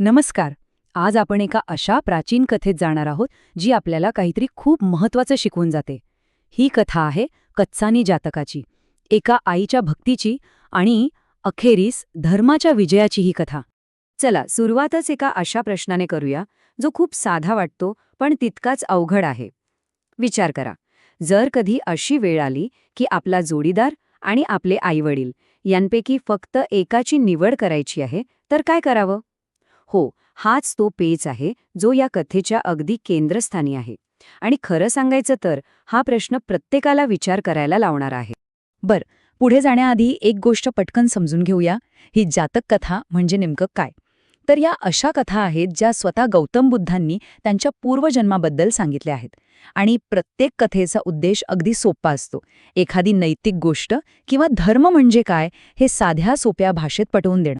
नमस्कार. आज आपण एका अशा प्राचीन कथेत जाणार आहोत जी आपल्याला काहीतरी खूप महत्त्वाचं शिकवून जाते. ही कथा आहे कच्चानी जातकाची, एका आईच्या भक्तीची आणि अखेरीस धर्माच्या विजयाची ही कथा. चला सुरुवातच एका अशा प्रश्नाने करूया जो खूप साधा वाटतो पण तितकाच अवघड आहे. विचार करा, जर कधी अशी वेळ आली की आपला जोडीदार आणि आपले आईवडील यांपैकी फक्त एकाची निवड करायची आहे, तर काय करावं? हो, हाच तो पेच आहे जो या कथेच्या अगदी केंद्रस्थानी आहे. आणि खरं सांगायचं तर हा प्रश्न प्रत्येकाला विचार करायला लावणारा आहे. पुढे जाण्याआधी एक गोष्ट पटकन समजून घेऊया. ही जातक कथा म्हणजे नेमकं काय? तर या अशा कथा आहेत ज्या स्वतः गौतम बुद्धांनी त्यांच्या पूर्वजन्माबद्दल सांगितल्या आहेत. आणि प्रत्येक कथेचा उद्देश अगदी सोपा असतो. एखादी नैतिक गोष्ट किंवा धर्म म्हणजे काय हे साध्या सोप्या भाषेत पटवून देणं.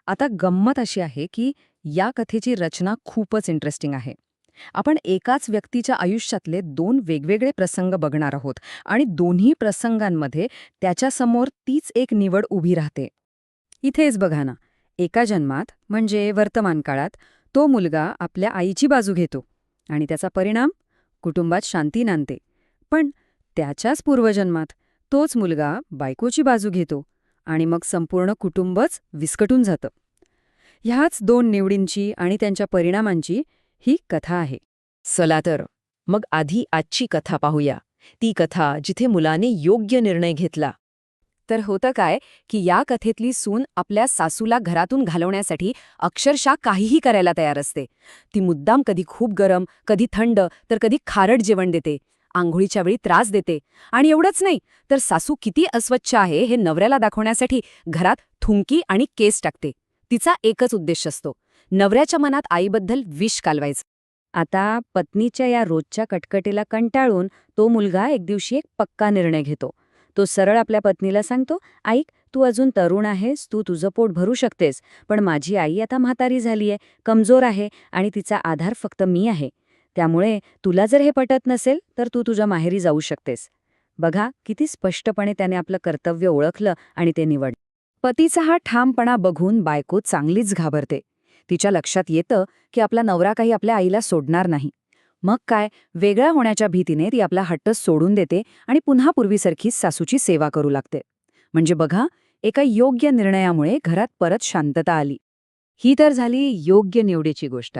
आता गंमत अशी आहे की या कथेची रचना खूपच इंटरेस्टिंग आहे. आपण एकाच व्यक्तीच्या आयुष्यातले दोन वेगवेगळे प्रसंग बघणार आहोत आणि दोन्ही प्रसंगांमध्ये त्याच्यासमोर तीच एक निवड उभी राहते. इथेच बघा ना, एका जन्मात म्हणजे वर्तमान काळात तो मुलगा आपल्या आईची बाजू घेतो आणि त्याचा परिणाम कुटुंबात शांती नांदते. पण त्याच्याच पूर्वजन्मात तोच मुलगा बायकोची बाजू घेतो आणि मग संपूर्ण कुटुंबच विस्कटून जातं. ह्याच दोन निवडींची आणि त्यांच्या परिणामांची ही कथा आहे. चला तर मग आधी आजची कथा पाहूया. ती कथा जिथे मुलाने योग्य निर्णय घेतला. तर होतं काय की या कथेतली सून आपल्या सासूला घरातून घालवण्यासाठी अक्षरशः काहीही करायला तयार असते. ती मुद्दाम कधी खूप गरम, कधी थंड, तर कधी खारट जेवण देते, आंघोळीच्या वेळी त्रास देते. आणि एवढंच नाही, तर सासू किती अस्वच्छ आहे हे नवऱ्याला दाखवण्यासाठी घरात थुंकी आणि केस टाकते. तिचा एकच उद्देश असतो, नवऱ्याच्या मनात आईबद्दल विष कालवायचं. आता पत्नीच्या या रोजच्या कटकटीला कंटाळून तो मुलगा एक दिवशी एक पक्का निर्णय घेतो. तो सरळ आपल्या पत्नीला सांगतो, ऐक, तू अजून तरुण आहेस, तू तुझं पोट भरू शकतेस, पण माझी आई आता म्हातारी झालीये, कमजोर आहे आणि तिचा आधार फक्त मी आहे. त्यामुळे तुला जर हे पटत नसेल तर तू तुझ्या माहेरी जाऊ शकतेस. बघा किती स्पष्टपणे त्याने आपलं कर्तव्य ओळखलं आणि ते निवडलं. पतीचा हा ठामपणा बघून बायको चांगलीच घाबरते. तिच्या लक्षात येतं की आपला नवरा काही आपल्या आईला सोडणार नाही. मग काय, वेगळ्या होण्याच्या भीतीने ती आपला हट्ट सोडून देते आणि पुन्हा पूर्वीसारखीच सासूची सेवा करू लागते. म्हणजे बघा, एका योग्य निर्णयामुळे घरात परत शांतता आली. ही तर झाली योग्य निवडीची गोष्ट.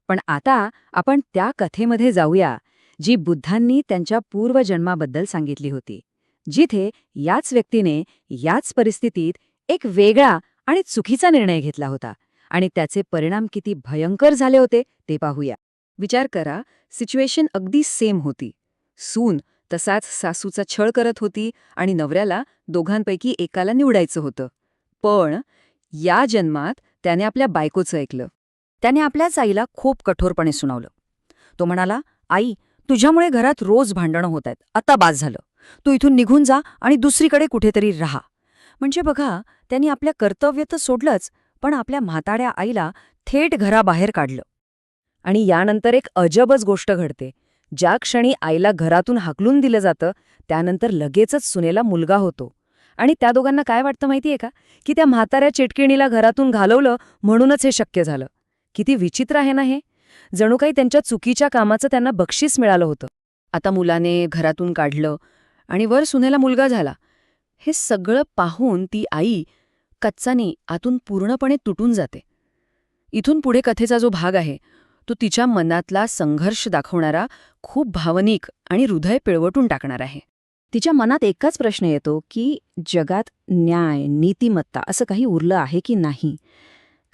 पण आता आपण त्या कथेमध्ये जाऊया जी बुद्धांनी त्यांच्या पूर्वजन्माबद्दल सांगितली होती, जिथे याच व्यक्तीने याच परिस्थितीत एक वेगळा आणि चुकीचा निर्णय घेतला होता आणि त्याचे परिणाम किती भयंकर झाले होते ते पाहूया. विचार करा, सिच्युएशन अगदी सेम होती. सून तसाच सासूचा छळ करत होती आणि नवऱ्याला दोघांपैकी एकाला निवडायचं होतं. पण या जन्मात त्याने आपल्या बायकोचं ऐकलं. त्याने आपल्याच आईला खूप कठोरपणे सुनावलं. तो म्हणाला, आई, तुझ्यामुळे घरात रोज भांडणं होत आहेत, आता बास झालं. तू इथून निघून जा आणि दुसरीकडे कुठेतरी राहा. म्हणजे बघा, त्यांनी आपल्या कर्तव्य तर सोडलंच, पण आपल्या म्हाताड्या आईला थेट घराबाहेर काढलं. आणि यानंतर एक अजबच गोष्ट घडते. ज्या क्षणी आईला घरातून हाकलून दिलं जातं, त्यानंतर लगेचच सुनेला मुलगा होतो. आणि त्या दोघांना काय वाटतं माहितीये का, की त्या म्हाताऱ्या चिटकिणीला घरातून घालवलं म्हणूनच हे शक्य झालं. किती विचित्र आहे ना हे. जणू काही त्यांच्या चुकीच्या कामाचं त्यांना बक्षीस मिळालं होतं. आता मुलाने घरातून काढलं आणि वर सुनेला मुलगा झाला. हे सगळं पाहून ती आई कच्चानी आतून पूर्णपणे तुटून जाते. इथून पुढे कथेचा जो भाग आहे तो तिच्या मनातला संघर्ष दाखवणारा, खूप भावनिक आणि हृदय पिळवटून टाकणार आहे. तिच्या मनात एकच प्रश्न येतो की जगात न्याय, नीतिमत्ता असं काही उरलं आहे की नाही.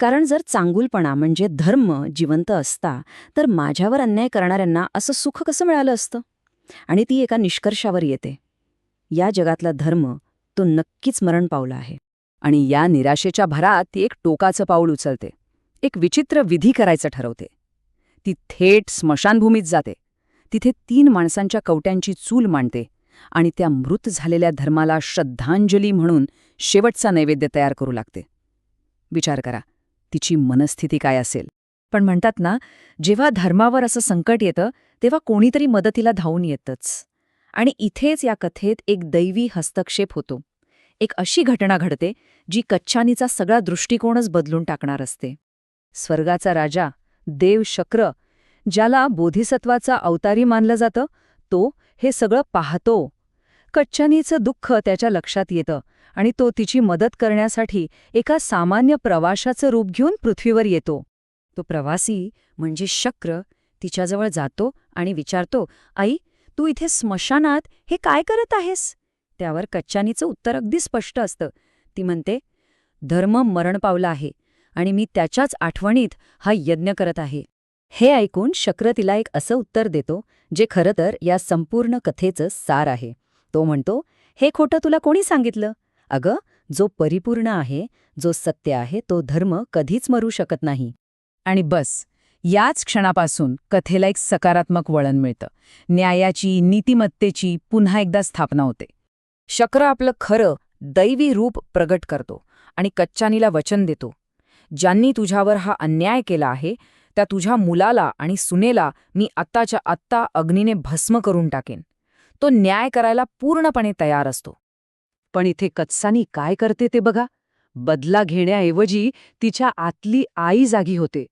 कारण जर चांगुलपणा म्हणजे धर्म जिवंत असता तर माझ्यावर अन्याय करणाऱ्यांना असं सुख कसं मिळालं असतं. आणि ती एका निष्कर्षावर येते, या जगातला धर्म तो नक्कीच मरण पावला आहे. आणि या निराशेच्या भरात ती एक टोकाचं पाऊल उचलते. एक विचित्र विधी करायचं ठरवते. ती थेट स्मशानभूमीत जाते. तिथे 3 माणसांच्या कवट्यांची चूल मांडते आणि त्या मृत झालेल्या धर्माला श्रद्धांजली म्हणून शेवटचा नैवेद्य तयार करू लागते. विचार करा, तिची मनस्थिती काय असेल. पण म्हणतात ना, जेव्हा धर्मावर असं संकट येतं तेव्हा कोणीतरी मदतीला धावून येतच. आणि इथेच या कथेत एक दैवी हस्तक्षेप होतो. एक अशी घटना घडते जी कच्चानीचा सगळा दृष्टिकोनच बदलून टाकणार असते. स्वर्गाचा राजा, देव शक्र, ज्याला बोधिसत्वाचा अवतारी मानलं जातं, तो हे सगळं पाहतो. कच्च्यानीचं दुःख त्याच्या लक्षात येतं आणि तो तिची मदत करण्यासाठी एका सामान्य प्रवाशाचं रूप घेऊन पृथ्वीवर येतो. तो प्रवासी म्हणजे शक्र तिच्याजवळ जातो आणि विचारतो, आई, तू इथे स्मशानात हे काय करत आहेस? त्यावर कच्च्यानीचं उत्तर अगदी स्पष्ट असतं. ती म्हणते, धर्म मरण पावला आहे आणि मी त्याच्याच आठवणीत हा यज्ञ करत आहे. हे ऐकून शक्र तिला एक असं उत्तर देतो जे खरं तर या संपूर्ण कथेचं सार आहे. तो म्हणतो, हे खोटं तुला कोणी सांगितलं? अगं, जो परिपूर्ण आहे, जो सत्य आहे, तो धर्म कधीच मरू शकत नाही. आणि बस, याच क्षणापासून कथेला एक सकारात्मक वळण मिळतं. न्यायाची, नीतिमत्तेची पुन्हा एकदा स्थापना होते. शक्र आपलं खरं, दैवी रूप प्रगट करतो आणि कच्च्यानीला वचन देतो, ज्यांनी तुझ्यावर हा अन्याय केला आहे, त्या तुझ्या मुलाला आणि सुनेला मी आत्ताच्या आत्ता अग्नीने भस्म करून टाकेन. तो न्याय करायला पूर्णपणे तयार असतो. पण इथे कच्चानी काय करते ते बघा. बदला घेण्याऐवजी तिच्या आतली आई जागी होते.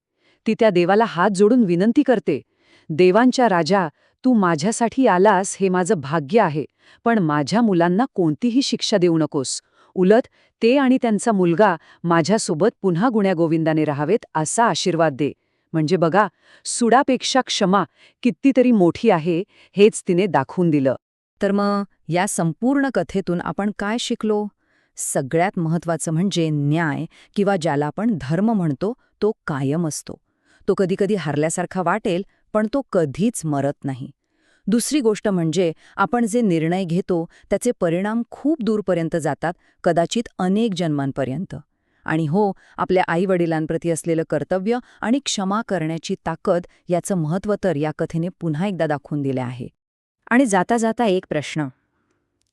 ती त्या देवाला हात जोडून विनंती करते, देवांच्या राजा, तू माझ्यासाठी आलास हे माझं भाग्य आहे, पण माझ्या मुलांना कोणतीही शिक्षा देऊ नकोस. उलट ते आणि त्यांचा मुलगा माझ्यासोबत पुन्हा गुण्यागोविंदाने राहावेत असा आशीर्वाद दे. म्हणजे बघा, सुडापेक्षा क्षमा कितीतरी मोठी आहे हेच तिने दाखवून दिलं. तर मग या संपूर्ण कथेतून आपण काय शिकलो? सगळ्यात महत्त्वाचं म्हणजे न्याय किंवा ज्याला आपण धर्म म्हणतो तो कायम असतो. तो कधीकधी हरल्यासारखा वाटेल, पण तो कधीच मरत नाही. दुसरी गोष्ट म्हणजे आपण जे निर्णय घेतो त्याचे परिणाम खूप दूरपर्यंत जातात, कदाचित अनेक जन्मांपर्यंत. आणि हो, आपल्या आईवडिलांप्रती असलेलं कर्तव्य आणि क्षमा करण्याची ताकद याचं महत्त्व तर या कथेने पुन्हा एकदा दाखवून दिले आहे. आणि जाता जाता एक प्रश्न.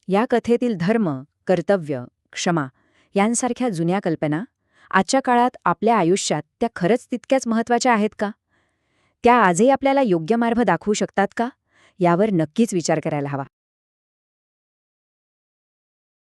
या कथेतील धर्म, कर्तव्य, क्षमा यांसारख्या जुन्या कल्पना आजच्या काळात आपल्या आयुष्यात त्या खरंच तितक्याच महत्त्वाच्या आहेत का? त्या आजही आपल्याला योग्य मार्ग दाखवू शकतात का? यावर नक्कीच विचार करायला हवा.